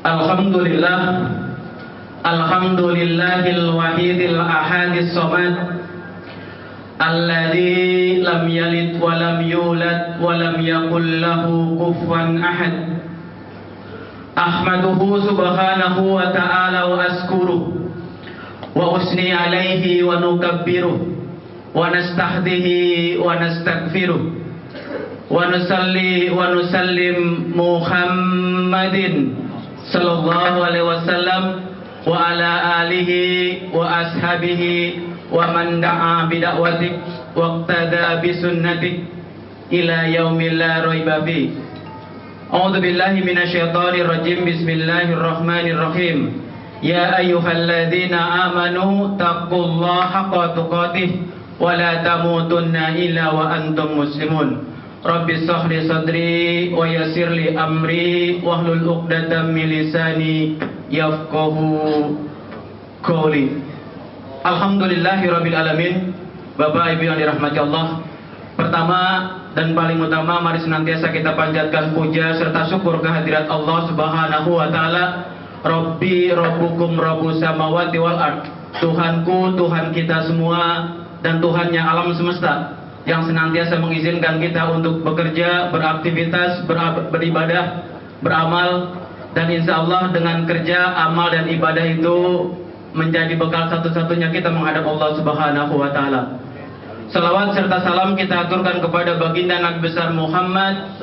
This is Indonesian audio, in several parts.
Alhamdulillah, alhamdulillahil wahidil ahadis samad, alladzi lam yalid wa lam yulad wa lam yakul lahu kufuwan ahad. Ahmaduhu subhanahu wa ta'ala wa askuruh wa usni alaihi wa nukabbiruh wa nastahdihi wa nastaghfiruh wa nusalli wa nusallim Muhammadin sallallahu alaihi wasallam wa ala alihi wa ashabihi wa man da'a bida'watik wa iqtada bisunnati ila yaumil la raiba fi. A'udzu billahi minasyaitonir rajim. Bismillahirrahmanirrahim. Ya ayyuhalladzina amanu taqullaha haqqa tuqatih wa la tamutunna illa wa antum muslimun. Rabbi shrah sadri wa yassir li amri wahlul 'uqdatam min lisani yafqahu qawli. Alhamdulillahirabbil alamin. Bapak Ibu yang dirahmati Allah, pertama dan paling utama mari senantiasa kita panjatkan puja serta syukur kehadirat Allah Subhanahu wa taala. Rabbi rabbukum rabbus samawati wal ard. Tuhanku, Tuhan kita semua dan Tuhannya alam semesta, yang senantiasa mengizinkan kita untuk bekerja, beraktivitas, beribadah, beramal, dan insya Allah dengan kerja, amal, dan ibadah itu menjadi bekal satu-satunya kita menghadap Allah Subhanahu wa Ta'ala. Salawat serta salam kita aturkan kepada baginda Nabi besar Muhammad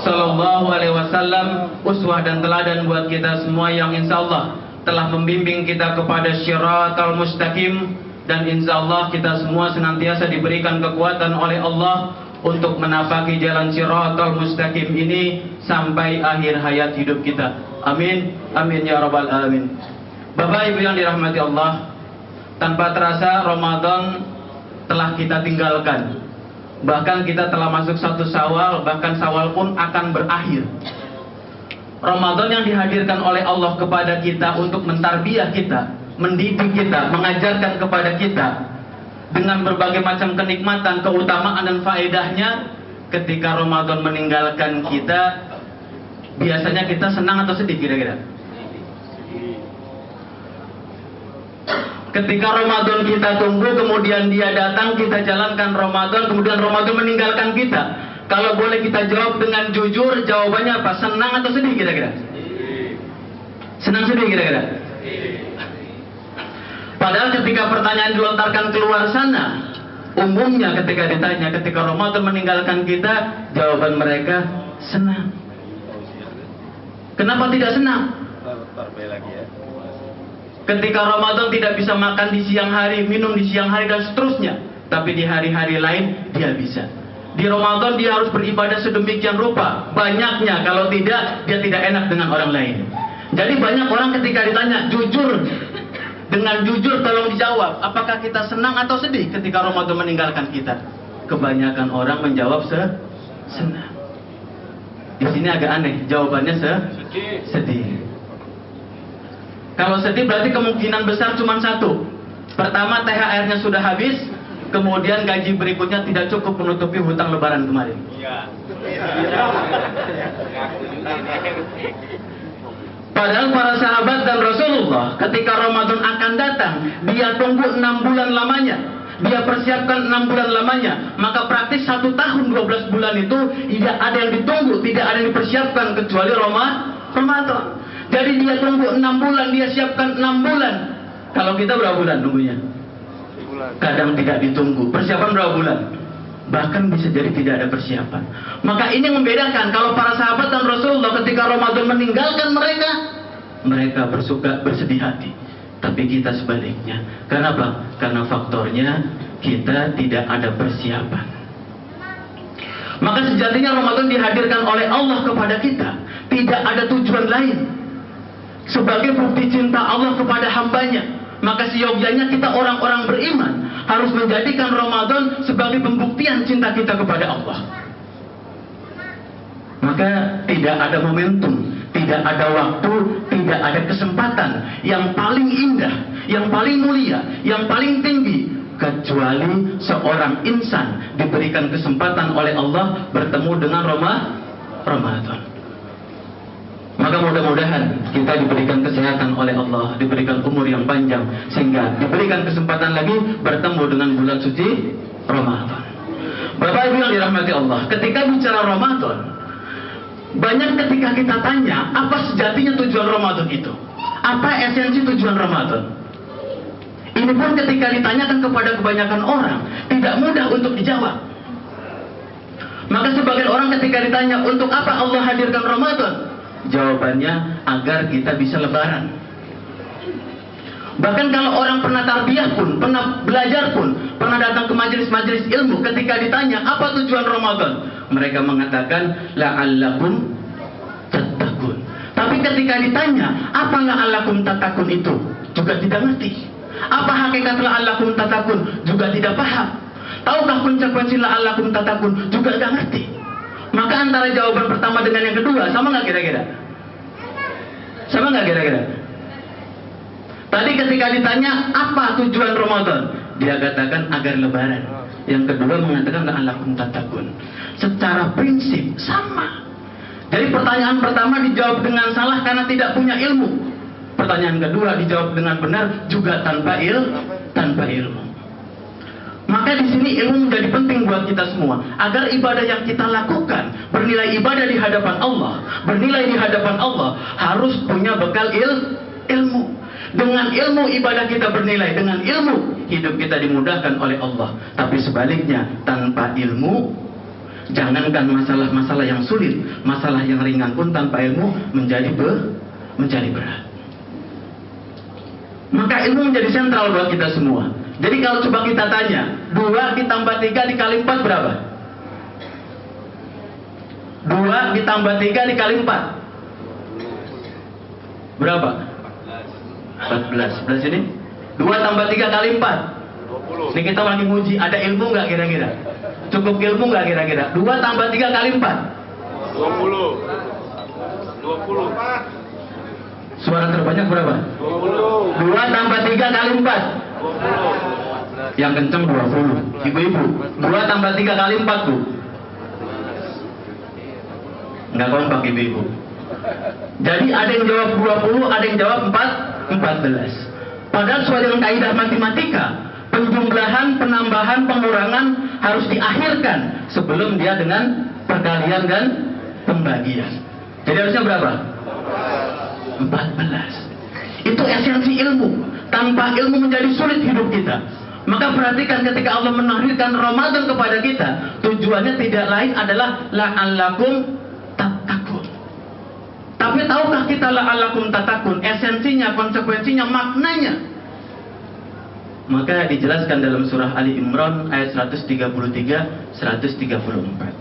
Sallallahu Alaihi Wasallam, uswah dan teladan buat kita semua yang insya Allah telah membimbing kita kepada syiratal mustaqim. Dan insya Allah kita semua senantiasa diberikan kekuatan oleh Allah untuk menapaki jalan Shiratal Mustaqim ini sampai akhir hayat hidup kita. Amin, amin ya rabbal alamin. Bapak Ibu yang dirahmati Allah, tanpa terasa Ramadan telah kita tinggalkan. Bahkan kita telah masuk satu Syawal, bahkan Syawal pun akan berakhir. Ramadan yang dihadirkan oleh Allah kepada kita untuk mentarbiyah kita, mendidik kita, mengajarkan kepada kita dengan berbagai macam kenikmatan, keutamaan dan faedahnya. Ketika Ramadan meninggalkan kita, biasanya kita senang atau sedih kira-kira? Ketika Ramadan kita tunggu, kemudian dia datang, kita jalankan Ramadan, kemudian Ramadan meninggalkan kita. Kalau boleh kita jawab dengan jujur, jawabannya apa? Senang atau sedih kira-kira? Senang sedih kira-kira? Padahal ketika pertanyaan dilontarkan keluar sana, umumnya ketika ditanya ketika Ramadan meninggalkan kita, jawaban mereka senang. Kenapa tidak senang? Ketika Ramadan tidak bisa makan di siang hari, minum di siang hari dan seterusnya, tapi di hari-hari lain dia bisa. Di Ramadan dia harus beribadah sedemikian rupa, banyaknya, kalau tidak dia tidak enak dengan orang lain. Jadi banyak orang ketika ditanya jujur, dengan jujur tolong dijawab, apakah kita senang atau sedih ketika Ramadan meninggalkan kita? Kebanyakan orang menjawab senang. Di sini agak aneh, jawabannya sedih. Kalau sedih berarti kemungkinan besar cuma satu. Pertama, THR-nya sudah habis, kemudian gaji berikutnya tidak cukup menutupi hutang lebaran kemarin. Padahal para sahabat dan Rasulullah ketika Ramadan akan datang, dia tunggu 6 bulan lamanya, dia persiapkan 6 bulan lamanya. Maka praktis 1 tahun 12 bulan itu tidak ada yang ditunggu, tidak ada yang dipersiapkan kecuali Ramadan. Jadi dia tunggu 6 bulan, dia siapkan 6 bulan. Kalau kita berapa bulan nunggunya? Kadang tidak ditunggu. Persiapan berapa bulan? Bahkan bisa jadi tidak ada persiapan. Maka ini yang membedakan. Kalau para sahabat dan Rasulullah ketika Ramadan meninggalkan mereka, mereka bersedih hati. Tapi kita sebaliknya. Kenapa? Karena faktornya kita tidak ada persiapan. Maka sejatinya Ramadan dihadirkan oleh Allah kepada kita, tidak ada tujuan lain. Sebagai bukti cinta Allah kepada hambanya. Maka seyogyanya kita orang-orang beriman harus menjadikan Ramadan sebagai pembuktian cinta kita kepada Allah. Maka tidak ada momentum, tidak ada waktu, tidak ada kesempatan yang paling indah, yang paling mulia, yang paling tinggi, kecuali seorang insan diberikan kesempatan oleh Allah bertemu dengan Ramadan. mudah-mudahan kita diberikan kesehatan oleh Allah, diberikan umur yang panjang, sehingga diberikan kesempatan lagi bertemu dengan bulan suci Ramadan. Bapak Ibu yang dirahmati Allah, ketika bicara Ramadan, banyak ketika kita tanya, apa sejatinya tujuan Ramadan itu? Apa esensi tujuan Ramadan? Ini pun ketika ditanyakan kepada kebanyakan orang, tidak mudah untuk dijawab. Maka sebagian orang ketika ditanya, untuk apa Allah hadirkan Ramadan? Jawabannya, agar kita bisa lebaran. Bahkan kalau orang pernah tarbiyah pun, pernah belajar pun, pernah datang ke majelis-majelis ilmu, ketika ditanya, apa tujuan Ramadan? Mereka mengatakan, la'allakum tattaqun. Tapi ketika ditanya, apa la'allakum tattaqun itu? Juga tidak ngerti. Apa hakikat la'allakum tattaqun? Juga tidak paham. Tahukah konsekuensi la'allakum tattaqun? Juga tidak ngerti. Maka antara jawaban pertama dengan yang kedua, sama nggak kira-kira? Sama nggak kira-kira? Tadi ketika ditanya, apa tujuan Ramadan? Dia katakan agar lebaran. Yang kedua mengatakan la'allakum tattaqun. Secara prinsip sama. Jadi pertanyaan pertama dijawab dengan salah karena tidak punya ilmu. Pertanyaan kedua dijawab dengan benar juga tanpa ilmu. Maka di sini ilmu menjadi penting buat kita semua, agar ibadah yang kita lakukan bernilai ibadah di hadapan Allah, bernilai di hadapan Allah, harus punya bekal ilmu. Dengan ilmu ibadah kita bernilai, dengan ilmu hidup kita dimudahkan oleh Allah. Tapi sebaliknya, tanpa ilmu, jangankan masalah-masalah yang sulit, masalah yang ringan pun tanpa ilmu menjadi berat. Maka ilmu menjadi sentral buat kita semua. Jadi kalau coba kita tanya, 2 ditambah 3 dikali 4 berapa? 2 ditambah 3 dikali 4 berapa? 14. 11 ini? 2 tambah 3 kali 4 20. Ini kita lagi nguji, ada ilmu nggak kira-kira? Cukup ilmu nggak kira-kira? 2 tambah 3 kali 4 20. Suara terbanyak berapa? 20. 2 tambah 3 kali 4 20. Yang kenceng 20. Ibu-ibu, 2 tambah 3 kali 4 Bu. Nggak kompak ibu-ibu. Jadi ada yang jawab 20, ada yang jawab 14. Padahal sesuai dengan kaidah matematika, penjumlahan, penambahan, pengurangan harus diakhirkan sebelum dia dengan perkalian dan pembagian. Jadi harusnya berapa? 14. Itu esensi ilmu. Tanpa ilmu menjadi sulit hidup kita. Maka perhatikan ketika Allah menahdirkan Ramadan kepada kita, tujuannya tidak lain adalah la'allakum tattaqun. Tapi tahukah kita la'allakum tattaqun? Esensinya, konsekuensinya, maknanya. Maka dijelaskan dalam surah Ali Imran ayat 133, 134.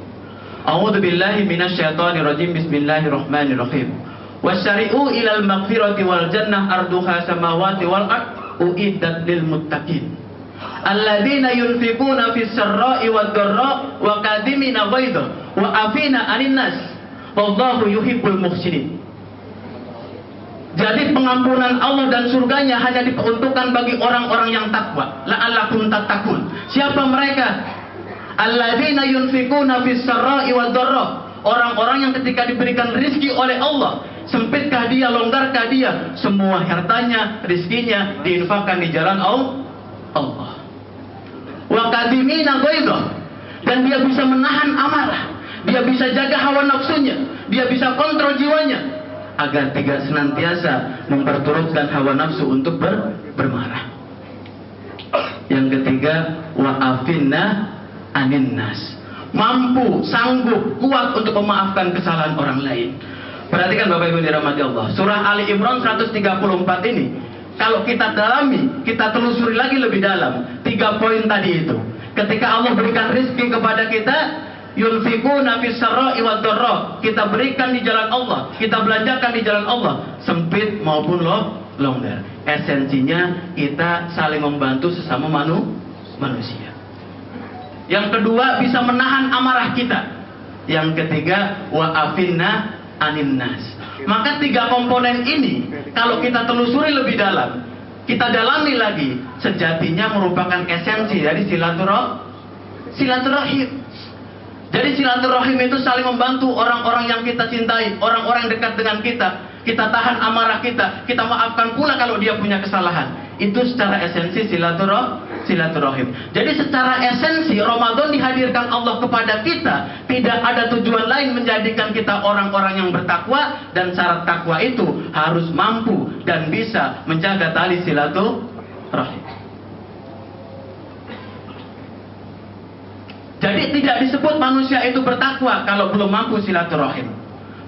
A'udzu billahi minasyaitonir rajim. Bismillahirrahmanirrahim. Wasyari'u ilal maghfirati wal jannah arduha samawati wal ard uiddat lil muttaqin alladzina yunfiquna fis sarra'i wad dharra wa kadhimina ghaidha wa afina 'anil nas wallahu yuhibbul muhsinin. Jadi pengampunan Allah dan surganya hanya diperuntukkan bagi orang-orang yang takwa. La'allakum tattaqun. Siapa mereka? Alladzina yunfiquna fis sarra'i wad dharra. Orang-orang yang ketika diberikan rizki oleh Allah, sempitkah dia, longgarkah dia, semua hartanya, rizkinya diinfakkan di jalan Allah. Wa kadhimina ghaidha, dan dia bisa menahan amarah, dia bisa jaga hawa nafsunya, dia bisa kontrol jiwanya agar tidak senantiasa memperturutkan hawa nafsu untuk bermarah. Yang ketiga, wa afinna anin nas, mampu, sanggup, kuat untuk memaafkan kesalahan orang lain. Perhatikan Bapak Ibu dirahmati Allah. Surah Ali Imran 134 ini, kalau kita dalami, kita telusuri lagi lebih dalam, 3 poin tadi itu. Ketika Allah berikan rizki kepada kita, yunfikuna fis sarra'i wad dharra, kita berikan di jalan Allah, kita belanjakan di jalan Allah, sempit maupun longgar. Esensinya kita saling membantu sesama manusia. Yang kedua, bisa menahan amarah kita. Yang ketiga, wa afinna anin nas. Maka 3 komponen ini kalau kita telusuri lebih dalam, kita dalami lagi, sejatinya merupakan esensi dari silaturahim. Jadi silaturahim itu saling membantu orang-orang yang kita cintai, orang-orang yang dekat dengan kita. kita tahan amarah kita maafkan pula kalau dia punya kesalahan. Itu secara esensi silaturahim. Jadi secara esensi Ramadan dihadirkan Allah kepada kita, tidak ada tujuan lain menjadikan kita orang-orang yang bertakwa, dan syarat takwa itu harus mampu dan bisa menjaga tali silaturahim. Jadi tidak disebut manusia itu bertakwa kalau belum mampu silaturahim.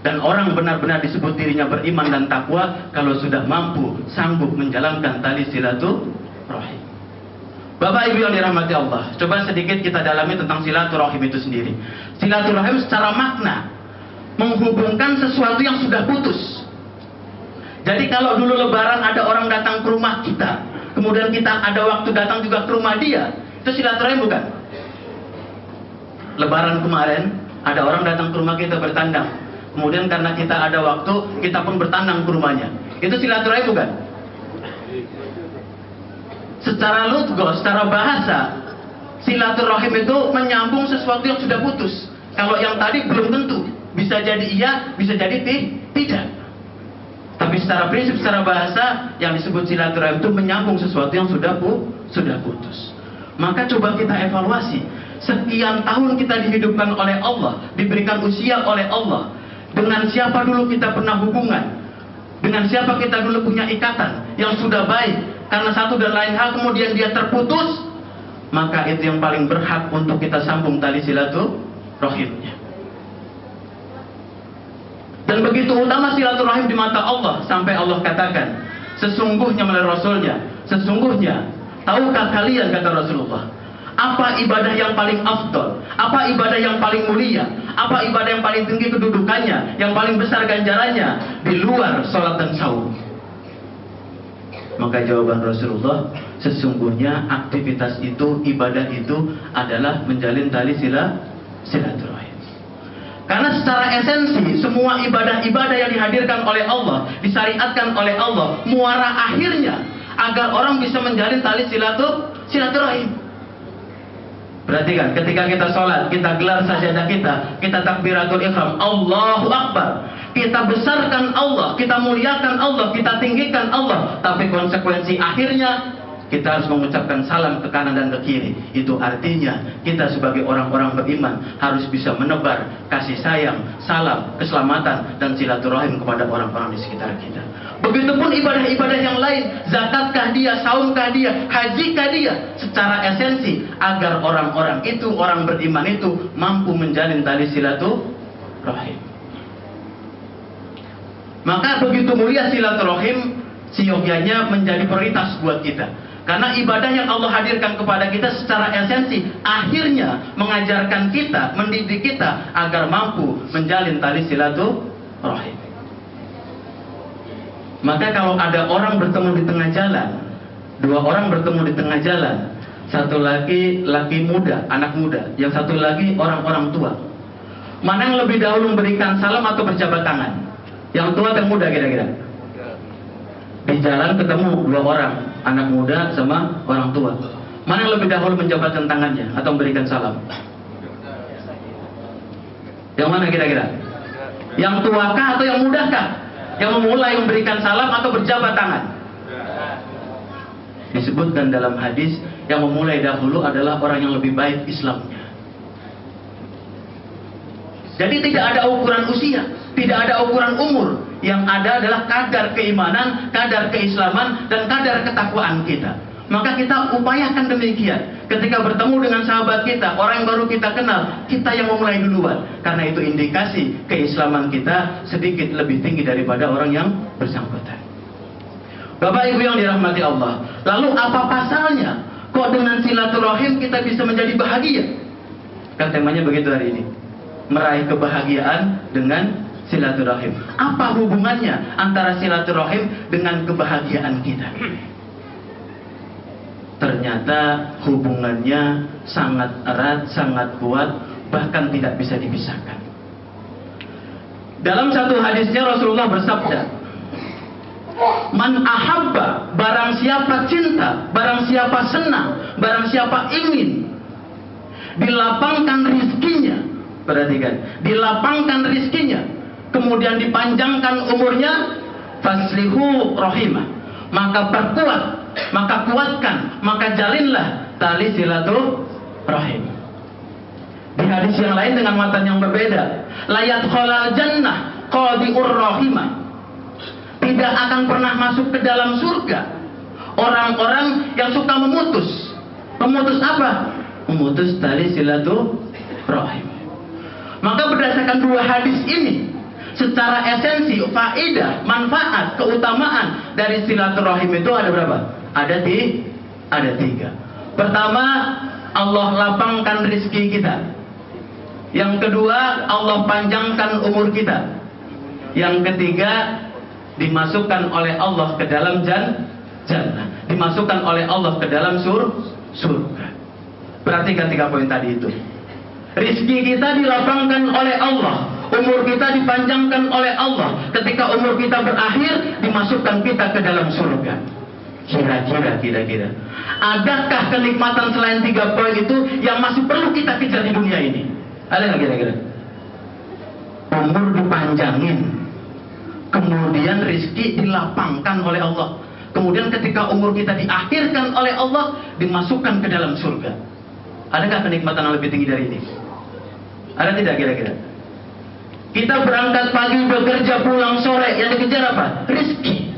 Dan orang benar-benar disebut dirinya beriman dan takwa kalau sudah mampu, sanggup menjalankan tali silaturahim. Bapak Ibu yang dirahmati Allah, coba sedikit kita dalami tentang silaturahim itu sendiri. Silaturahim secara makna menghubungkan sesuatu yang sudah putus. Jadi kalau dulu lebaran ada orang datang ke rumah kita, kemudian kita ada waktu datang juga ke rumah dia, itu silaturahim bukan? Lebaran kemarin ada orang datang ke rumah kita bertandang, kemudian karena kita ada waktu, kita pun bertandang ke rumahnya. Itu silaturahim bukan? Secara lugos, secara bahasa, silaturahim itu menyambung sesuatu yang sudah putus. Kalau yang tadi belum tentu, bisa jadi iya, bisa jadi tidak. Tapi secara prinsip, secara bahasa, yang disebut silaturahim itu menyambung sesuatu yang sudah putus. Maka coba kita evaluasi, sekian tahun kita dihidupkan oleh Allah, diberikan usia oleh Allah. Dengan siapa dulu kita pernah hubungan? Dengan siapa kita dulu punya ikatan yang sudah baik? Karena satu dan lain hal kemudian dia terputus, maka itu yang paling berhak untuk kita sambung tali silaturahimnya. Dan begitu utama silaturahim di mata Allah, sampai Allah katakan, sesungguhnya melalui Rasulnya, sesungguhnya, tahukah kalian, kata Rasulullah, apa ibadah yang paling afdol? Apa ibadah yang paling mulia? Apa ibadah yang paling tinggi kedudukannya? Yang paling besar ganjarannya? Di luar sholat dan saum. Maka jawaban Rasulullah, sesungguhnya aktivitas itu, ibadah itu adalah menjalin tali silaturahim. Karena secara esensi, semua ibadah-ibadah yang dihadirkan oleh Allah, disyariatkan oleh Allah, muara akhirnya agar orang bisa menjalin tali silaturahim. Perhatikan, ketika kita sholat, kita gelar sajadah kita takbiratul ihram, Allahu Akbar, kita besarkan Allah, kita muliakan Allah, kita tinggikan Allah. Tapi konsekuensi akhirnya kita harus mengucapkan salam ke kanan dan ke kiri. Itu artinya kita sebagai orang-orang beriman harus bisa menebar kasih sayang, salam, keselamatan, dan silaturahim kepada orang-orang di sekitar kita. Begitupun ibadah-ibadah yang lain, zakatkah dia, saumkah dia, hajikah dia, secara esensi agar orang-orang itu, orang beriman itu mampu menjalin tali silaturahim. Maka begitu mulia silaturahim, siogyanya menjadi prioritas buat kita. Karena ibadah yang Allah hadirkan kepada kita secara esensi akhirnya mengajarkan kita, mendidik kita agar mampu menjalin tali silaturahim. Maka kalau ada orang bertemu di tengah jalan, dua orang bertemu di tengah jalan, satu lagi laki muda, anak muda, yang satu lagi orang-orang tua, mana yang lebih dahulu memberikan salam atau berjabat tangan? Yang tua atau yang muda kira-kira? Di jalan ketemu dua orang, anak muda sama orang tua, mana yang lebih dahulu menjabatkan tangannya atau memberikan salam? Yang mana kira-kira? Yang tuakah atau yang mudakah? Yang memulai memberikan salam atau berjabat tangan? Disebutkan dalam hadis, yang memulai dahulu adalah orang yang lebih baik Islamnya. Jadi tidak ada ukuran usia, tidak ada ukuran umur. Yang ada adalah kadar keimanan, kadar keislaman, dan kadar ketakwaan kita. Maka kita upayakan demikian. Ketika bertemu dengan sahabat kita, orang yang baru kita kenal, kita yang memulai duluan. Karena itu indikasi keislaman kita sedikit lebih tinggi daripada orang yang bersangkutan. Bapak Ibu yang dirahmati Allah, lalu apa pasalnya? Kok dengan silaturahim kita bisa menjadi bahagia? Kan temanya begitu hari ini, meraih kebahagiaan dengan silaturahim. Apa hubungannya antara silaturahim dengan kebahagiaan kita? Ternyata hubungannya sangat erat, sangat kuat, bahkan tidak bisa dipisahkan. Dalam satu hadisnya Rasulullah bersabda, "Man ahabba, barang siapa cinta, barang siapa senang, barang siapa ingin dilapangkan rizkinya." Perhatikan, dilapangkan rizkinya, kemudian dipanjangkan umurnya, faslihu rahimah, maka perkuat, maka kuatkan, maka jalinlah tali silaturahim. Di hadis yang lain dengan matan yang berbeda, layat khalal jannah qadiur rahimah, tidak akan pernah masuk ke dalam surga orang-orang yang suka memutus apa? Memutus tali silaturahim. Maka berdasarkan dua hadis ini, secara esensi, faedah, manfaat, keutamaan dari silaturahim itu ada berapa? Ada tiga. Pertama, Allah lapangkan rezeki kita. Yang kedua, Allah panjangkan umur kita. Yang ketiga, dimasukkan oleh Allah ke dalam jannah, dimasukkan oleh Allah ke dalam surga. Perhatikan 3 poin tadi itu. Rizki kita dilapangkan oleh Allah, umur kita dipanjangkan oleh Allah. Ketika umur kita berakhir, dimasukkan kita ke dalam surga. Kira-kira adakah kenikmatan selain 3 poin itu yang masih perlu kita kejar di dunia ini? Ada nggak kira-kira? Umur dipanjangin, kemudian rizki dilapangkan oleh Allah, kemudian ketika umur kita diakhirkan oleh Allah, dimasukkan ke dalam surga. Ada nggak kenikmatan yang lebih tinggi dari ini? Ada tidak kira-kira? Kita berangkat pagi bekerja, pulang sore, yang dikejar apa? Rizki.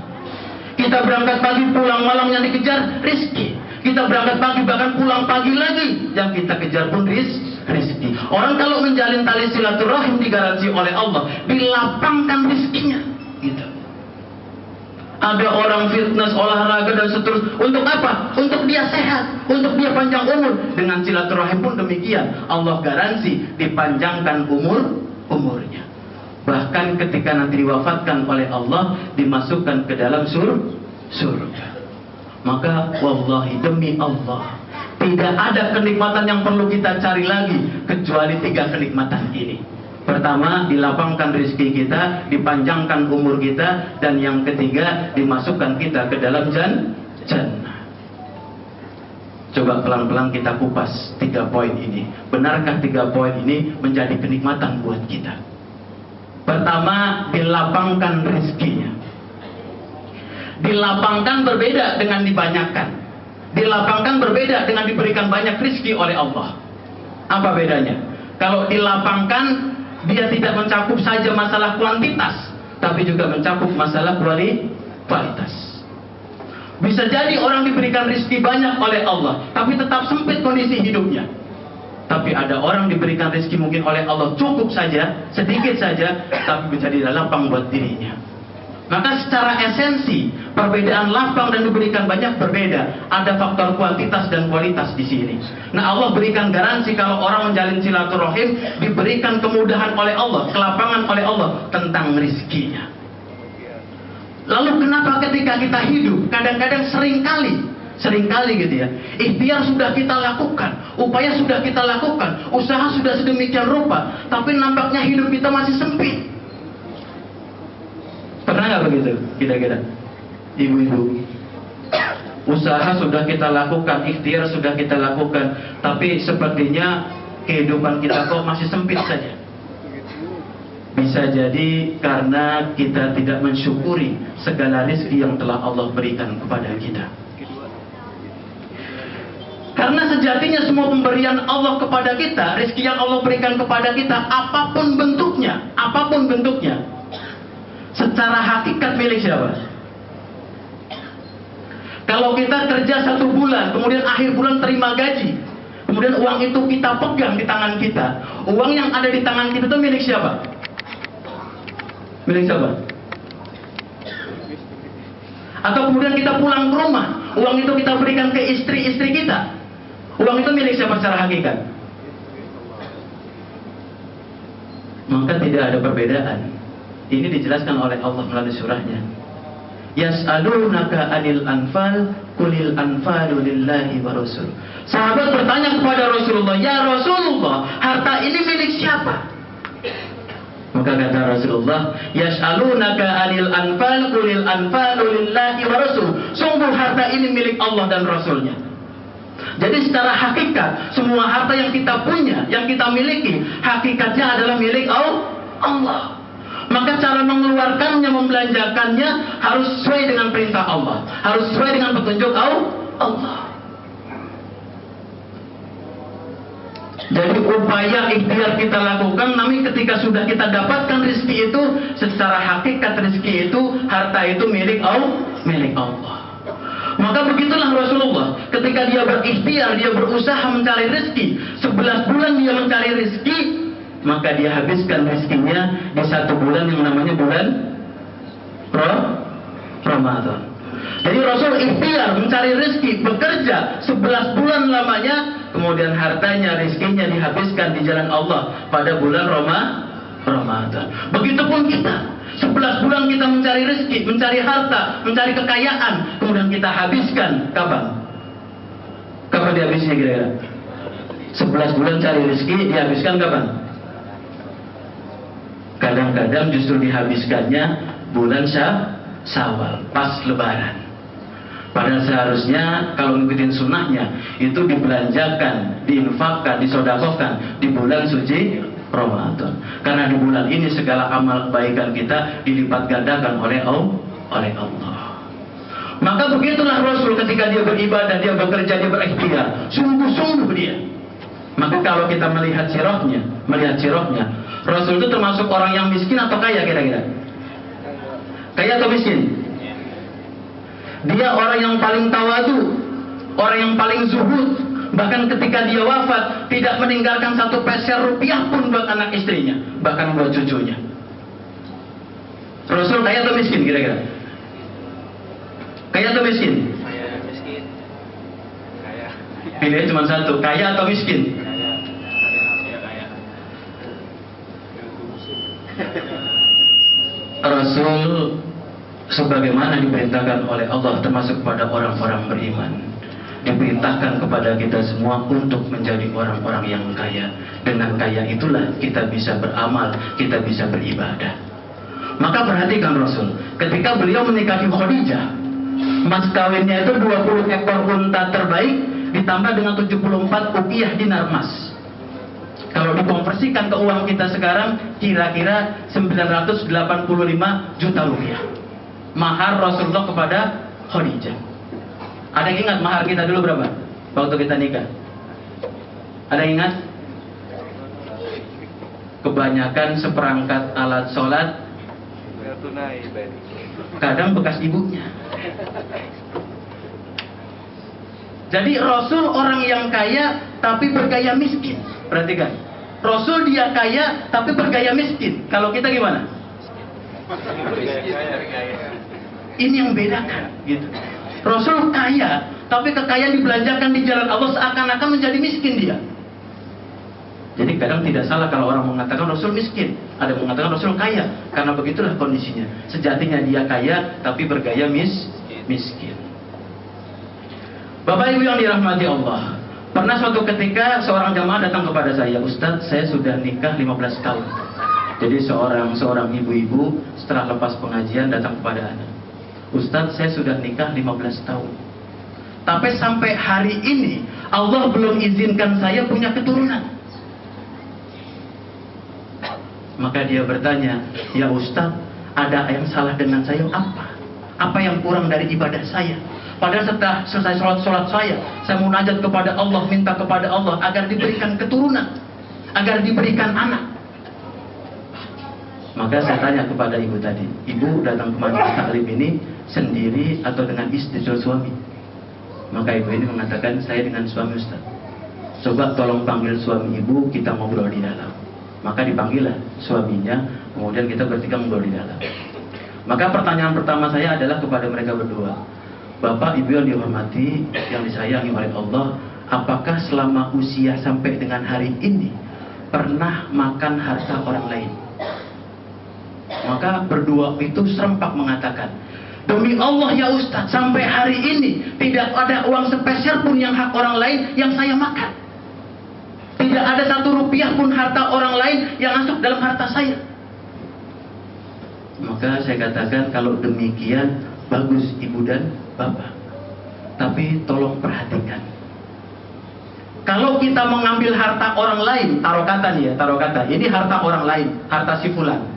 Kita berangkat pagi, pulang malam, yang dikejar rizki. Kita berangkat pagi, bahkan pulang pagi lagi, yang kita kejar pun rizki. Orang kalau menjalin tali silaturahim digaransi oleh Allah, dilapangkan rizkinya. Gitu. Ada orang fitness, olahraga dan seterusnya. Untuk apa? Untuk dia sehat, untuk dia panjang umur. Dengan silaturahim pun demikian. Allah garansi dipanjangkan umurnya. Bahkan ketika nanti diwafatkan oleh Allah, dimasukkan ke dalam surga. Maka wallahi, demi Allah, tidak ada kenikmatan yang perlu kita cari lagi kecuali 3 kenikmatan ini. Pertama, dilapangkan rezeki kita, dipanjangkan umur kita, dan yang ketiga, dimasukkan kita ke dalam jannah. Coba pelan-pelan kita kupas 3 poin ini. Benarkah 3 poin ini menjadi kenikmatan buat kita? Pertama, dilapangkan rezekinya. Dilapangkan berbeda dengan dibanyakan. Dilapangkan berbeda dengan diberikan banyak rezeki oleh Allah. Apa bedanya? Kalau dilapangkan, dia tidak mencakup saja masalah kuantitas, tapi juga mencakup masalah kualitas. Bisa jadi orang diberikan rezeki banyak oleh Allah, tapi tetap sempit kondisi hidupnya. Tapi ada orang diberikan rezeki mungkin oleh Allah cukup saja, sedikit saja, tapi menjadi lapang buat dirinya. Maka secara esensi, perbedaan lapang dan diberikan banyak berbeda. Ada faktor kuantitas dan kualitas di sini. Nah, Allah berikan garansi kalau orang menjalin silaturahim, diberikan kemudahan oleh Allah, kelapangan oleh Allah tentang rizkinya. Lalu kenapa ketika kita hidup, kadang-kadang seringkali gitu ya, ikhtiar sudah kita lakukan, upaya sudah kita lakukan, usaha sudah sedemikian rupa, tapi nampaknya hidup kita masih sempit. Pernah nggak begitu kira-kira, ibu-ibu? Usaha sudah kita lakukan, ikhtiar sudah kita lakukan, tapi sepertinya kehidupan kita kok masih sempit saja. Bisa jadi karena kita tidak mensyukuri segala rezeki yang telah Allah berikan kepada kita. Karena sejatinya semua pemberian Allah kepada kita, rezeki yang Allah berikan kepada kita, apapun bentuknya, secara hakikat milik siapa? Kalau kita kerja 1 bulan, kemudian akhir bulan terima gaji, kemudian uang itu kita pegang di tangan kita, uang yang ada di tangan kita itu milik siapa? Milik siapa? Atau kemudian kita pulang ke rumah, uang itu kita berikan ke istri-istri kita, uang itu milik siapa secara hakikat? Maka tidak ada perbedaan. Ini dijelaskan oleh Allah melalui surahnya. Yas'alunaka anil anfal, kulil anfalu lillahi wa rasul. Sahabat bertanya kepada Rasulullah, ya Rasulullah, harta ini milik siapa? Maka kata Rasulullah, yas'alunaka anil anfal, kulil anfalu lillahi wa rasul. Sungguh harta ini milik Allah dan Rasulnya. Jadi secara hakikat, semua harta yang kita punya, yang kita miliki, hakikatnya adalah milik Allah. Maka cara mengeluarkannya, membelanjakannya harus sesuai dengan perintah Allah, harus sesuai dengan petunjuk Allah. Jadi upaya ikhtiar kita lakukan, namun ketika sudah kita dapatkan rezeki itu, secara hakikat rezeki itu, harta itu milik Allah. Maka begitulah Rasulullah, ketika dia berikhtiar, dia berusaha mencari rezeki, 11 bulan dia mencari rezeki, maka dia habiskan rezekinya di 1 bulan yang namanya bulan Ramadan. Jadi Rasul ikhtiar mencari rezeki, bekerja 11 bulan lamanya, kemudian hartanya, rezekinya dihabiskan di jalan Allah pada bulan Ramadan. Begitupun kita, 11 bulan kita mencari rezeki, mencari harta, mencari kekayaan, kemudian kita habiskan kapan? Kapan dihabisnya kira-kira? 11 bulan cari rezeki, dihabiskan kapan? Kadang-kadang justru dihabiskannya bulan Syawal, pas Lebaran. Padahal seharusnya kalau ngikutin sunnahnya itu dibelanjakan, diinfakkan, disodakohkan di bulan suci Ramadan. Karena di bulan ini segala amal kebaikan kita dilipat gandakan oleh Allah. Maka begitulah Rasul ketika dia beribadah, dia bekerja, dia berikhtiar, sungguh-sungguh dia. Maka kalau kita melihat sirahnya, Rasul itu termasuk orang yang miskin atau kaya kira-kira? Kaya atau miskin? Dia orang yang paling tawadu, orang yang paling zuhud. Bahkan ketika dia wafat, tidak meninggalkan 1 peser rupiah pun buat anak istrinya, bahkan buat cucunya. Rasul kaya atau miskin kira-kira? Kaya atau miskin? Kaya, miskin. Kaya. Pilihnya cuma 1, kaya atau miskin? Kaya. Rasul sebagaimana diperintahkan oleh Allah, termasuk pada orang-orang beriman, diperintahkan kepada kita semua untuk menjadi orang-orang yang kaya. Dengan kaya itulah kita bisa beramal, kita bisa beribadah. Maka perhatikan Rasul, ketika beliau menikahi Khadijah, mas kawinnya itu 20 ekor unta terbaik ditambah dengan 74 uqiyah dinar emas. Kalau dikonversikan ke uang kita sekarang, kira-kira 985 juta rupiah. Mahar Rasulullah kepada Khadijah. Ada yang ingat mahar kita dulu berapa? Waktu kita nikah. Ada yang ingat? Kebanyakan seperangkat alat sholat, kadang bekas ibunya. Jadi Rasul orang yang kaya tapi bergaya miskin. Perhatikan, Rasul dia kaya tapi bergaya miskin. Kalau kita gimana? Ini yang bedakan gitu. Rasul kaya, tapi kekayaan dibelanjakan di jalan Allah seakan-akan menjadi miskin dia. Jadi kadang tidak salah kalau orang mengatakan Rasul miskin, ada yang mengatakan Rasul kaya, karena begitulah kondisinya. Sejatinya dia kaya, tapi bergaya miskin. Bapak Ibu yang dirahmati Allah, pernah suatu ketika seorang jamaah datang kepada saya, Ustadz, saya sudah nikah 15 tahun. Jadi seorang ibu-ibu setelah lepas pengajian datang kepada anak, Ustadz, saya sudah nikah 15 tahun. Tapi sampai hari ini Allah belum izinkan saya punya keturunan. Maka dia bertanya, ya Ustadz, ada yang salah dengan saya apa? Apa yang kurang dari ibadah saya? Padahal setelah selesai sholat saya munajat kepada Allah, minta kepada Allah agar diberikan keturunan, agar diberikan anak. Maka saya tanya kepada ibu tadi, ibu datang ke majelis taklim ini sendiri atau dengan istri atau suami? Maka ibu ini mengatakan, saya dengan suami Ustaz. Coba tolong panggil suami ibu, kita ngobrol di dalam. Maka dipanggillah suaminya, kemudian kita bertiga ngobrol di dalam. Maka pertanyaan pertama saya adalah kepada mereka berdua, Bapak Ibu yang dihormati, yang disayangi oleh Allah, apakah selama usia sampai dengan hari ini pernah makan harta orang lain? Maka berdua itu serempak mengatakan, demi Allah ya Ustaz, sampai hari ini tidak ada uang sepeser pun yang hak orang lain yang saya makan. Tidak ada 1 rupiah pun harta orang lain yang masuk dalam harta saya. Maka saya katakan, kalau demikian bagus ibu dan bapak, tapi tolong perhatikan, kalau kita mengambil harta orang lain, taruh kata nih ya, taruh kata, ini harta orang lain, harta si fulan.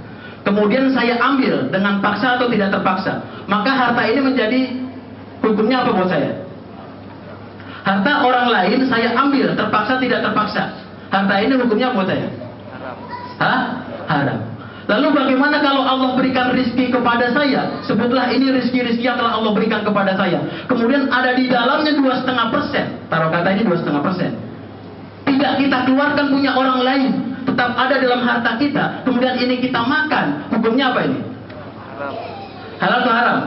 kemudian saya ambil dengan paksa atau tidak terpaksa, maka harta ini menjadi hukumnya apa buat saya? Harta orang lain saya ambil terpaksa tidak terpaksa, harta ini hukumnya buat saya? Haram. Hah? Haram. Lalu bagaimana kalau Allah berikan rizki kepada saya? Sebutlah ini rizki-rizki yang telah Allah berikan kepada saya. Kemudian ada di dalamnya 2,5%. Taruh kata ini 2,5%. Tidak kita keluarkan punya orang lain, tetap ada dalam harta kita. Kemudian ini kita makan. Hukumnya apa ini? Haram. Halal atau haram?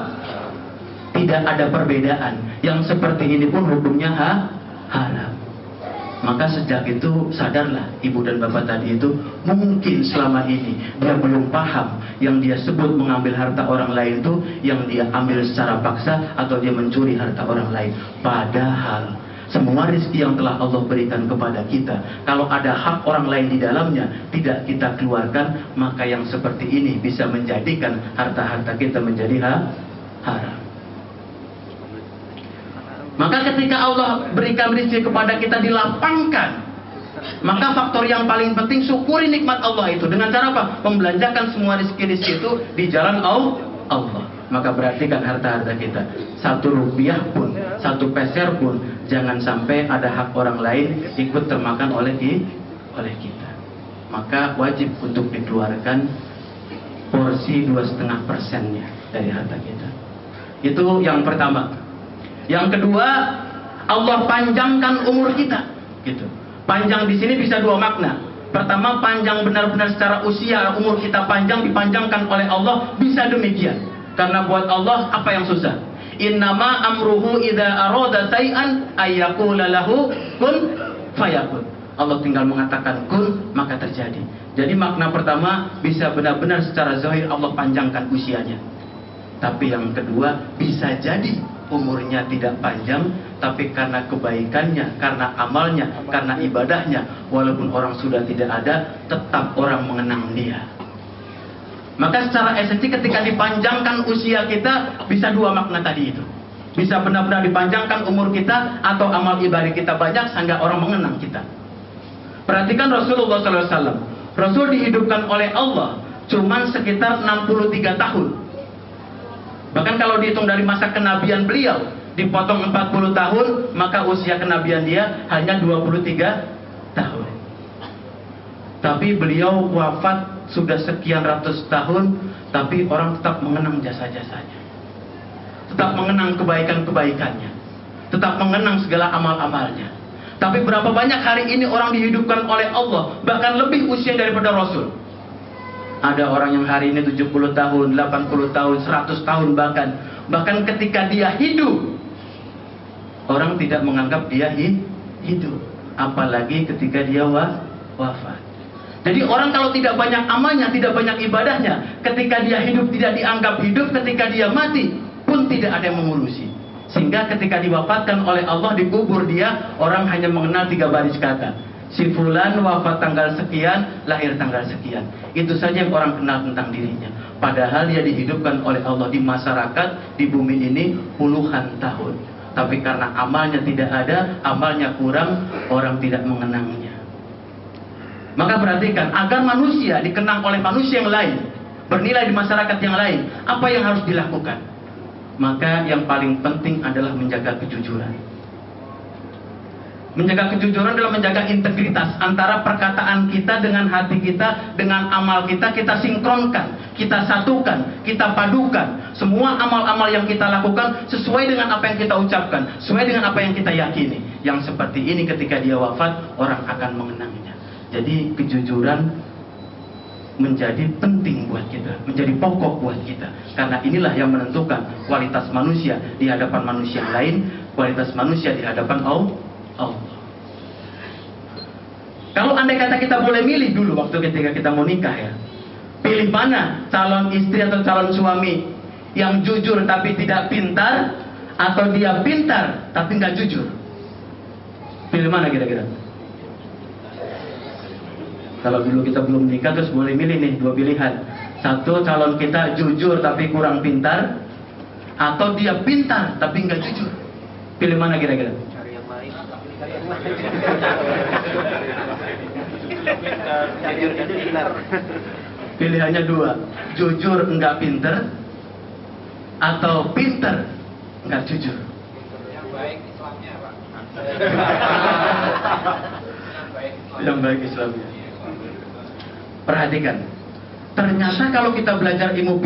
Tidak ada perbedaan. Yang seperti ini pun hukumnya haram. Maka sejak itu sadarlah ibu dan bapak tadi itu, mungkin selama ini dia belum paham yang dia sebut mengambil harta orang lain itu yang dia ambil secara paksa atau dia mencuri harta orang lain. Padahal semua rezeki yang telah Allah berikan kepada kita, kalau ada hak orang lain di dalamnya tidak kita keluarkan, maka yang seperti ini bisa menjadikan harta-harta kita menjadi haram. Maka ketika Allah berikan rezeki kepada kita dilapangkan, maka faktor yang paling penting syukuri nikmat Allah itu. Dengan cara apa? Membelanjakan semua rezeki-rezeki itu di jalan Allah. Maka perhatikan harta-harta kita. 1 rupiah pun, 1 peser pun, jangan sampai ada hak orang lain ikut termakan oleh kita. Maka wajib untuk dikeluarkan porsi 2,5%-nya dari harta kita. Itu yang pertama. Yang kedua, Allah panjangkan umur kita, gitu. Panjang di sini bisa 2 makna. Pertama, panjang benar-benar secara usia, umur kita panjang, dipanjangkan oleh Allah, bisa demikian. Karena buat Allah apa yang susah? Innama amruhu idza arada syai'an ayyaqula lahu kun fayakun. Allah tinggal mengatakan kun, maka terjadi. Jadi makna pertama, bisa benar-benar secara zahir Allah panjangkan usianya. Tapi yang kedua, bisa jadi umurnya tidak panjang, tapi karena kebaikannya, karena amalnya, karena ibadahnya, walaupun orang sudah tidak ada, tetap orang mengenang dia. Maka secara esensi ketika dipanjangkan usia kita, bisa 2 makna tadi itu. Bisa benar-benar dipanjangkan umur kita, atau amal ibadah kita banyak sehingga orang mengenang kita. Perhatikan Rasulullah SAW. Rasul dihidupkan oleh Allah cuman sekitar 63 tahun. Bahkan kalau dihitung dari masa kenabian beliau, dipotong 40 tahun, maka usia kenabian dia hanya 23 tahun. Tapi beliau wafat sudah sekian ratus tahun, tapi orang tetap mengenang jasa-jasanya. Tetap mengenang kebaikan-kebaikannya. Tetap mengenang segala amal-amalnya. Tapi berapa banyak hari ini orang dihidupkan oleh Allah, bahkan lebih usia daripada Rasul. Ada orang yang hari ini 70 tahun, 80 tahun, 100 tahun bahkan. Bahkan ketika dia hidup, orang tidak menganggap dia hidup. Apalagi ketika dia wafat. Jadi orang kalau tidak banyak amalnya, tidak banyak ibadahnya, ketika dia hidup tidak dianggap hidup, ketika dia mati pun tidak ada yang mengurusi. Sehingga ketika diwafatkan oleh Allah, dikubur dia, orang hanya mengenal 3 baris kata. Si fulan wafat tanggal sekian, lahir tanggal sekian. Itu saja yang orang kenal tentang dirinya. Padahal dia dihidupkan oleh Allah di masyarakat, di bumi ini puluhan tahun. Tapi karena amalnya tidak ada, amalnya kurang, orang tidak mengenangnya. Maka perhatikan, agar manusia dikenang oleh manusia yang lain, bernilai di masyarakat yang lain, apa yang harus dilakukan? Maka yang paling penting adalah menjaga kejujuran. Menjaga kejujuran adalah menjaga integritas antara perkataan kita dengan hati kita, dengan amal kita, kita sinkronkan, kita satukan, kita padukan. Semua amal-amal yang kita lakukan sesuai dengan apa yang kita ucapkan, sesuai dengan apa yang kita yakini. Yang seperti ini ketika dia wafat, orang akan mengenangnya. Jadi kejujuran menjadi penting buat kita, menjadi pokok buat kita. Karena inilah yang menentukan kualitas manusia di hadapan manusia yang lain, kualitas manusia di hadapan Allah. Kalau andai kata kita boleh milih dulu waktu ketika kita mau nikah ya, pilih mana, calon istri atau calon suami yang jujur tapi tidak pintar, atau dia pintar tapi nggak jujur? Pilih mana kira-kira? Kalau dulu kita belum nikah terus boleh milih nih 2 pilihan. Satu, calon kita jujur tapi kurang pintar, atau dia pintar tapi nggak jujur. Pilih mana kira-kira? Cari yang lain. Pilihannya dua, jujur enggak pinter, atau pinter enggak jujur. Yang baik Islamnya, Pak. Yang baik Islamnya. Perhatikan, ternyata kalau kita belajar ilmu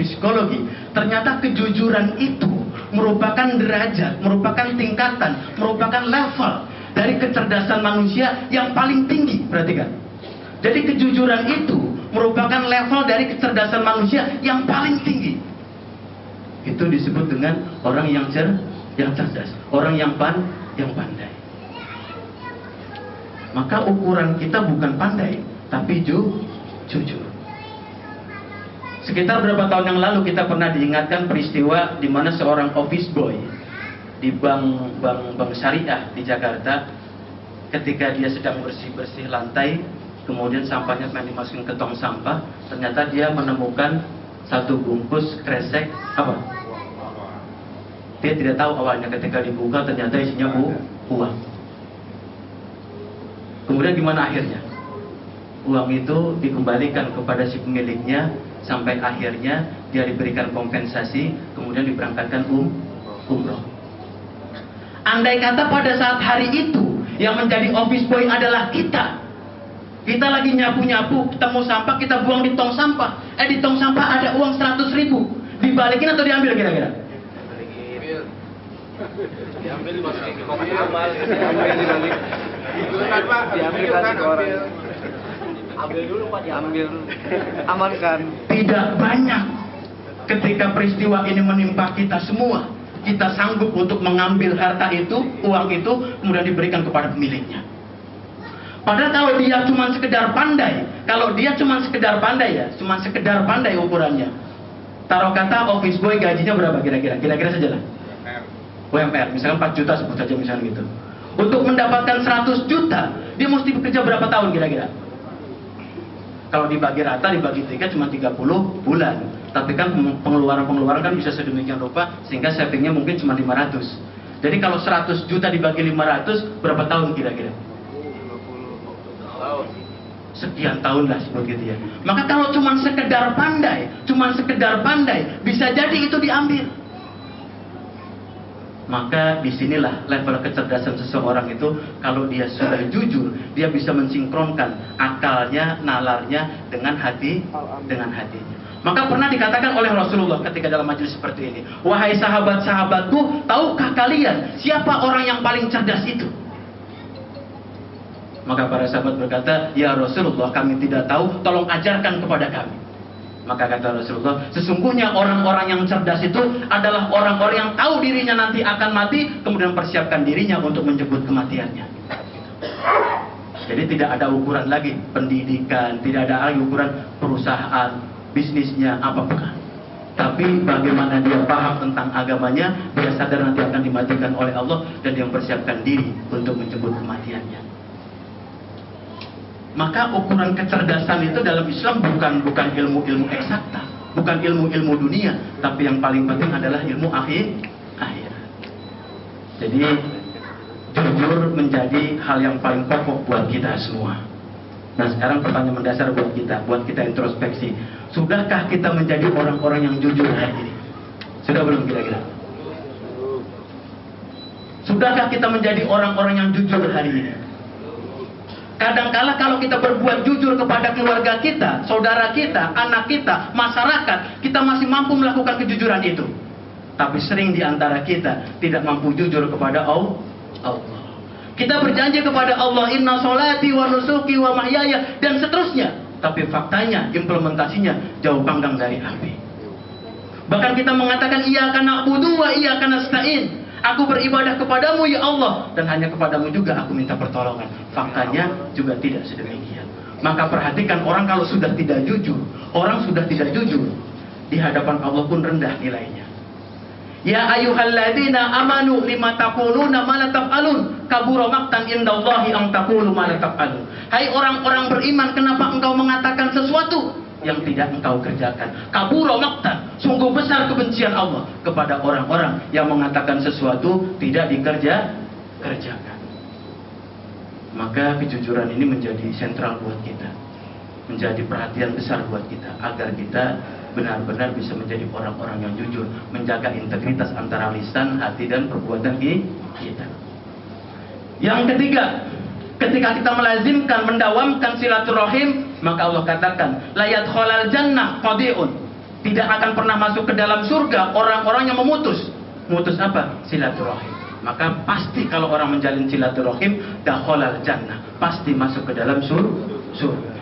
psikologi, ternyata kejujuran itu merupakan derajat, merupakan tingkatan, merupakan level dari kecerdasan manusia yang paling tinggi. Perhatikan. Jadi kejujuran itu merupakan level dari kecerdasan manusia yang paling tinggi. Itu disebut dengan orang yang cerdas, orang yang pandai. Maka ukuran kita bukan pandai, tapi jujur. Sekitar berapa tahun yang lalu kita pernah diingatkan peristiwa di mana seorang office boy di bank syariah di Jakarta, ketika dia sedang bersih lantai, kemudian sampahnya dimasukin ke tong sampah, ternyata dia menemukan satu bungkus kresek apa? Dia tidak tahu awalnya, ketika dibuka ternyata isinya uang. Kemudian gimana akhirnya? Uang itu dikembalikan kepada si pemiliknya, sampai akhirnya dia diberikan kompensasi, kemudian diberangkatkan umroh. Andai kata pada saat hari itu yang menjadi office boy adalah kita lagi nyapu-nyapu, ketemu sampah, kita buang di tong sampah. Di tong sampah ada uang 100.000, dibalikin atau diambil kira-kira? Diambil dimasukin ke kotak amal, diambil kan ambil. Ambil dulu Pak, diambil. Amankan. Tidak banyak ketika peristiwa ini menimpa kita semua, kita sanggup untuk mengambil harta itu, uang itu, kemudian diberikan kepada pemiliknya. Padahal kalau dia cuma sekedar pandai, cuma sekedar pandai ukurannya. Taruh kata office boy gajinya berapa kira-kira? Kira-kira saja lah. UMR, misalkan 4 juta sebut saja misalnya gitu. Untuk mendapatkan 100 juta, dia mesti bekerja berapa tahun kira-kira? Kalau dibagi rata, dibagi 3 cuma 30 bulan. Tapi kan pengeluaran kan bisa sedemikian rupa, sehingga savingnya mungkin cuma 500. Jadi kalau 100 juta dibagi 500, berapa tahun kira-kira? Sekian tahun lah sebut gitu ya. Maka kalau cuma sekedar pandai, bisa jadi itu diambil. Maka disinilah level kecerdasan seseorang itu, kalau dia sudah jujur, dia bisa mensinkronkan akalnya, nalarnya dengan hatinya. Maka pernah dikatakan oleh Rasulullah ketika dalam majelis seperti ini, wahai sahabat-sahabatku, tahukah kalian siapa orang yang paling cerdas itu? Maka para sahabat berkata, ya Rasulullah, kami tidak tahu, tolong ajarkan kepada kami. Maka kata Rasulullah, sesungguhnya orang-orang yang cerdas itu adalah orang-orang yang tahu dirinya nanti akan mati, kemudian persiapkan dirinya untuk menjemput kematiannya. Jadi tidak ada ukuran lagi pendidikan, tidak ada lagi ukuran perusahaan, bisnisnya, apa bukan. Tapi bagaimana dia paham tentang agamanya, dia sadar nanti akan dimatikan oleh Allah, dan dia mempersiapkan diri untuk menjemput kematiannya. Maka ukuran kecerdasan itu dalam Islam bukan ilmu-ilmu eksakta, bukan ilmu-ilmu dunia, tapi yang paling penting adalah ilmu akhirat. Jadi jujur menjadi hal yang paling pokok buat kita semua. Nah sekarang pertanyaan mendasar buat kita introspeksi. Sudahkah kita menjadi orang-orang yang jujur hari ini? Sudah belum kira-kira? Sudahkah kita menjadi orang-orang yang jujur hari ini? Kadangkala kalau kita berbuat jujur kepada keluarga kita, saudara kita, anak kita, masyarakat, kita masih mampu melakukan kejujuran itu. Tapi sering di antara kita tidak mampu jujur kepada Allah. Kita berjanji kepada Allah, inna sholati wa nusuki wa mahyaya, dan seterusnya. Tapi faktanya, implementasinya jauh panggang dari api. Bahkan kita mengatakan, iyyaka na'budu wa iyyaka nasta'in. Aku beribadah kepadamu ya Allah, dan hanya kepadamu juga aku minta pertolongan. Faktanya juga tidak sedemikian. Maka perhatikan, orang kalau sudah tidak jujur, di hadapan Allah pun rendah nilainya. Ya ayyuhalladzina amanu lima taquluna ma la taf'alun, kabura maqtan indallahi an taqulu ma la taf'alun. Hai orang-orang beriman, kenapa engkau mengatakan sesuatu yang tidak engkau kerjakan? Kabura maqtan, sungguh besar kebencian Allah kepada orang-orang yang mengatakan sesuatu tidak kerjakan. Maka kejujuran ini menjadi sentral buat kita. menjadi perhatian besar buat kita, agar kita benar-benar bisa menjadi orang-orang yang jujur, menjaga integritas antara lisan, hati, dan perbuatan kita. Yang ketiga, ketika kita melazimkan, mendawamkan silaturahim, maka Allah katakan, la yadkhulal jannah qadi'un, tidak akan pernah masuk ke dalam surga orang-orang yang memutus. Memutus apa? Silaturahim. Maka pasti kalau orang menjalin silaturahim, dakhalal jannah, pasti masuk ke dalam surga.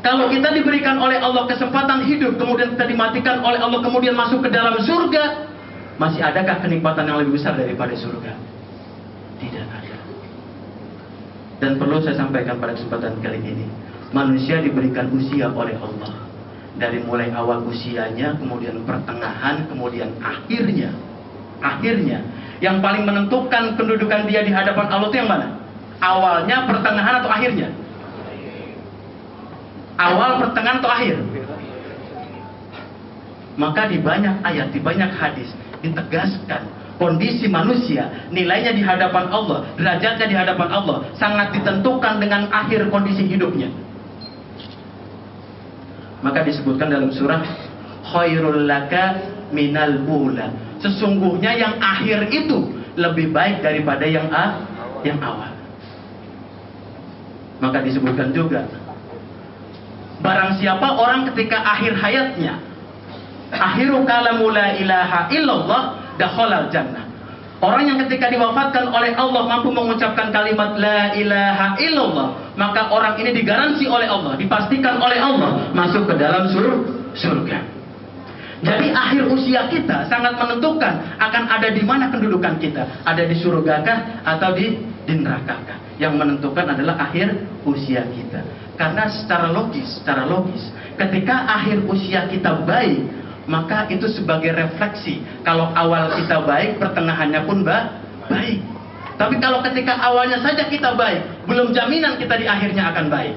Kalau kita diberikan oleh Allah kesempatan hidup, kemudian kita dimatikan oleh Allah, kemudian masuk ke dalam surga, masih adakah kenikmatan yang lebih besar daripada surga? Tidak ada. Dan perlu saya sampaikan pada kesempatan kali ini, manusia diberikan usia oleh Allah. Dari mulai awal usianya, kemudian pertengahan, kemudian akhirnya. Akhirnya, yang paling menentukan kedudukan dia di hadapan Allah itu yang mana? Awalnya, pertengahan, atau akhirnya? Awal, pertengahan, atau akhir? Maka di banyak ayat, di banyak hadis ditegaskan kondisi manusia, nilainya di hadapan Allah, derajatnya di hadapan Allah sangat ditentukan dengan akhir kondisi hidupnya. Maka disebutkan dalam surah, khairul laka minal ula, sesungguhnya yang akhir itu lebih baik daripada yang awal. Maka disebutkan juga, barang siapa orang ketika akhir hayatnya, akhiru kalamu la ilaha illallah, dakhalal jannah. Orang yang ketika diwafatkan oleh Allah mampu mengucapkan kalimat la ilaha illallah, maka orang ini digaransi oleh Allah, dipastikan oleh Allah masuk ke dalam surga. Jadi akhir usia kita sangat menentukan akan ada di mana kedudukan kita, ada di surgakah atau di nerakakah. Yang menentukan adalah akhir usia kita. Karena secara logis, ketika akhir usia kita baik, maka itu sebagai refleksi. Kalau awal kita baik, pertengahannya pun baik. Tapi kalau ketika awalnya saja kita baik, belum jaminan kita di akhirnya akan baik.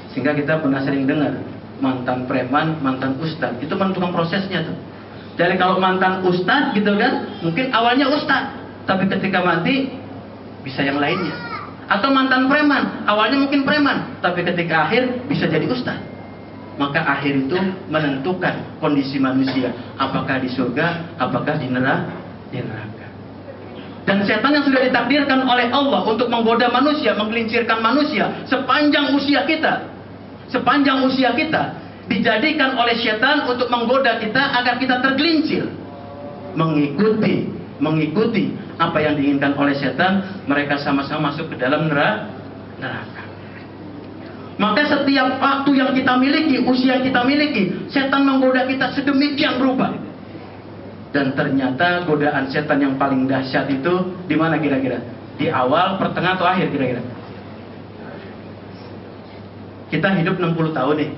Sehingga kita pernah sering dengar, mantan preman, mantan ustadz, itu menentukan prosesnya tuh. Jadi kalau mantan ustadz gitu kan, mungkin awalnya ustadz, tapi ketika mati bisa yang lainnya. Atau mantan preman, awalnya mungkin preman, tapi ketika akhir bisa jadi ustadz. Maka akhir itu menentukan kondisi manusia, apakah di surga, apakah di neraka. Dan setan yang sudah ditakdirkan oleh Allah untuk menggoda manusia, menggelincirkan manusia sepanjang usia kita, dijadikan oleh setan untuk menggoda kita agar kita tergelincir, mengikuti apa yang diinginkan oleh setan. Mereka sama-sama masuk ke dalam neraka. Maka setiap waktu yang kita miliki, usia yang kita miliki, setan menggoda kita sedemikian rupa. Dan ternyata godaan setan yang paling dahsyat itu di mana kira-kira? Di awal, pertengahan, atau akhir kira-kira? Kita hidup 60 tahun nih.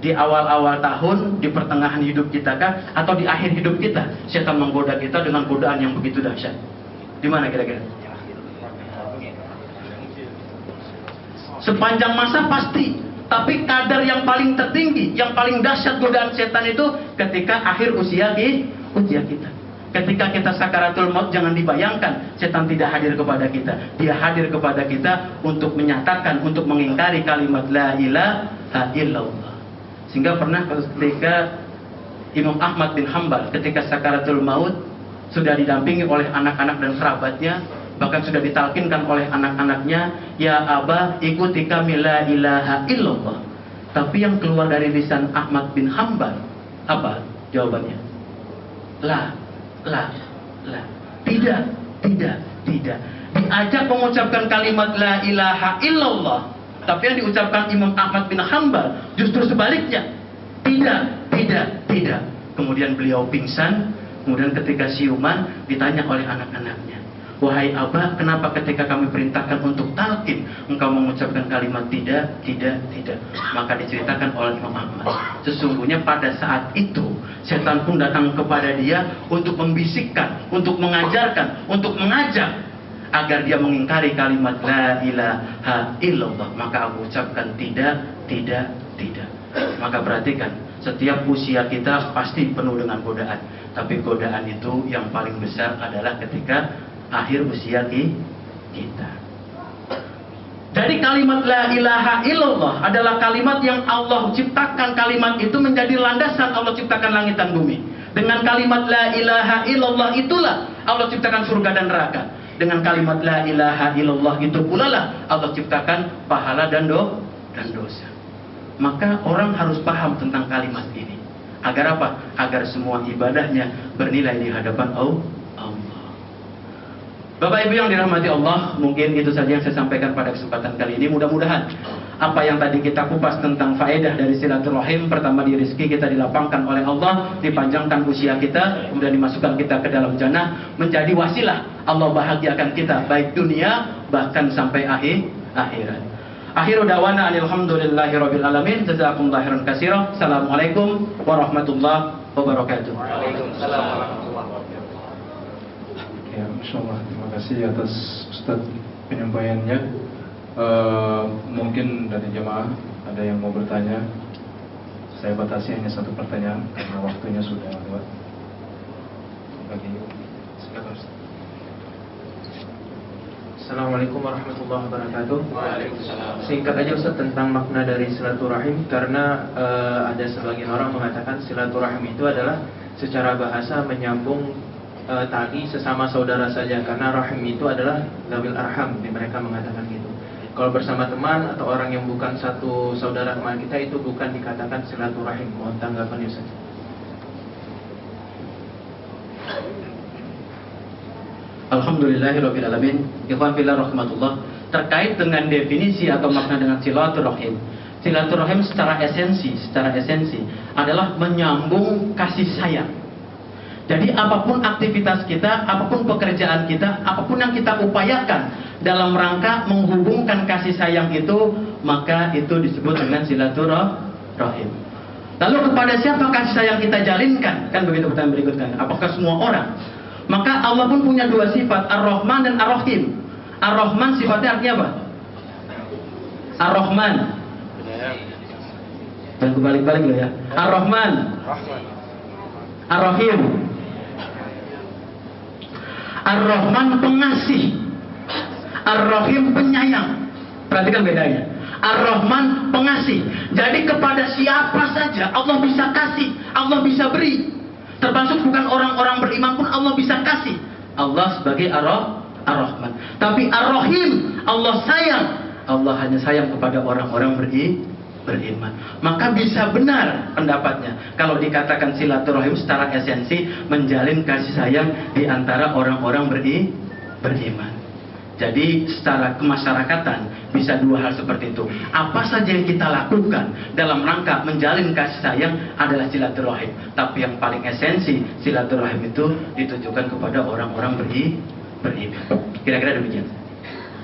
Di awal-awal tahun, di pertengahan hidup kita kah? Atau di akhir hidup kita? Setan menggoda kita dengan godaan yang begitu dahsyat. Di mana kira-kira? Sepanjang masa pasti, tapi kadar yang paling tertinggi, yang paling dahsyat godaan setan itu ketika akhir usia kita. Ketika kita sakaratul maut, jangan dibayangkan setan tidak hadir kepada kita. Dia hadir kepada kita untuk menyatakan, untuk mengingkari kalimat la ilaha illallah. Sehingga pernah ketika Imam Ahmad bin Hanbal ketika sakaratul maut, sudah didampingi oleh anak-anak dan kerabatnya, bahkan sudah ditalkinkan oleh anak-anaknya, ya Abah, ikuti kami la ilaha illallah. Tapi yang keluar dari lisan Ahmad bin Hanbal, apa jawabannya? Tidak. Diajak mengucapkan kalimat la ilaha illallah, tapi yang diucapkan Imam Ahmad bin Hanbal justru sebaliknya. Tidak. Kemudian beliau pingsan. Kemudian ketika siuman ditanya oleh anak-anaknya, wahai Abah, kenapa ketika kami perintahkan untuk talqin engkau mengucapkan kalimat tidak? Maka diceritakan oleh Imam Ahmad, sesungguhnya pada saat itu setan pun datang kepada dia untuk membisikkan, untuk mengajarkan, untuk mengajak agar dia mengingkari kalimat la ilaha illallah. Maka aku ucapkan tidak. Maka perhatikan, setiap usia kita pasti penuh dengan godaan, tapi godaan itu yang paling besar adalah ketika akhir usia kita. Dan Jadi kalimat la ilaha illallah adalah kalimat yang Allah ciptakan. Kalimat itu menjadi landasan Allah ciptakan langit dan bumi. Dengan kalimat la ilaha illallah itulah Allah ciptakan surga dan neraka. Dengan kalimat la ilaha illallah itu pula lah Allah ciptakan pahala dan dosa. Maka orang harus paham tentang kalimat ini. Agar apa? Agar semua ibadahnya bernilai di hadapan Allah. Bapak Ibu yang dirahmati Allah, mungkin itu saja yang saya sampaikan pada kesempatan kali ini. Mudah-mudahan apa yang tadi kita kupas tentang faedah dari silaturahim, pertama di rezeki kita dilapangkan oleh Allah, dipanjangkan usia kita, kemudian dimasukkan kita ke dalam jannah, menjadi wasilah Allah bahagiakan kita baik dunia bahkan sampai akhirat. Akhiru da'wana alhamdulillahirabbil alamin. Jazakumullahu khairan katsiran. Assalamualaikum warahmatullahi wabarakatuh. Waalaikumsalam warahmatullahi wabarakatuh. Ya, Masya Allah, terima kasih atas Ustadz penyampaiannya. Mungkin dari jemaah ada yang mau bertanya. Saya batasi hanya satu pertanyaan karena waktunya sudah lewat. Bagi silakan Ustaz. Assalamualaikum warahmatullahi wabarakatuh. Waalaikumsalam. Singkat aja Ustaz tentang makna dari silaturahim, karena ada sebagian orang mengatakan silaturahim itu adalah secara bahasa menyambung tali sesama saudara saja, karena rahim itu adalah zawil arham, mereka mengatakan gitu. Kalau bersama teman atau orang yang bukan satu saudara teman kita itu bukan dikatakan silaturahim. Mohon tanggapan Ustaz. Alhamdulillahirabbil alamin. Ikhwan fillah rahmatullah. Terkait dengan definisi atau makna dengan silaturahim. Silaturahim secara esensi adalah menyambung kasih sayang. Jadi apapun aktivitas kita, apapun pekerjaan kita, apapun yang kita upayakan dalam rangka menghubungkan kasih sayang itu, maka itu disebut dengan silaturahim. Lalu kepada siapa kasih sayang kita jalinkan? Kan begitu pertanyaan berikutnya. Apakah semua orang? Maka Allah pun punya dua sifat, Ar-Rahman dan Ar-Rahim. Ar-Rahman sifatnya artinya apa? Ar-Rahman. Dan kebalik-balik loh ya. Ar-Rahman. Ar-Rahim. Ar-Rahman pengasih, Ar-Rahim penyayang. Perhatikan bedanya. Ar-Rahman pengasih. Jadi kepada siapa saja Allah bisa kasih, Allah bisa beri. Termasuk bukan orang-orang beriman pun Allah bisa kasih. Allah sebagai Ar-Rahman. Tapi Ar-Rahim, Allah sayang. Allah hanya sayang kepada orang-orang beriman. Maka bisa benar pendapatnya kalau dikatakan silaturahim secara esensi menjalin kasih sayang di antara orang-orang beriman. Jadi secara kemasyarakatan bisa dua hal seperti itu. Apa saja yang kita lakukan dalam rangka menjalin kasih sayang adalah silaturahim. Tapi yang paling esensi silaturahim itu ditujukan kepada orang-orang beriman. Kira-kira demikian.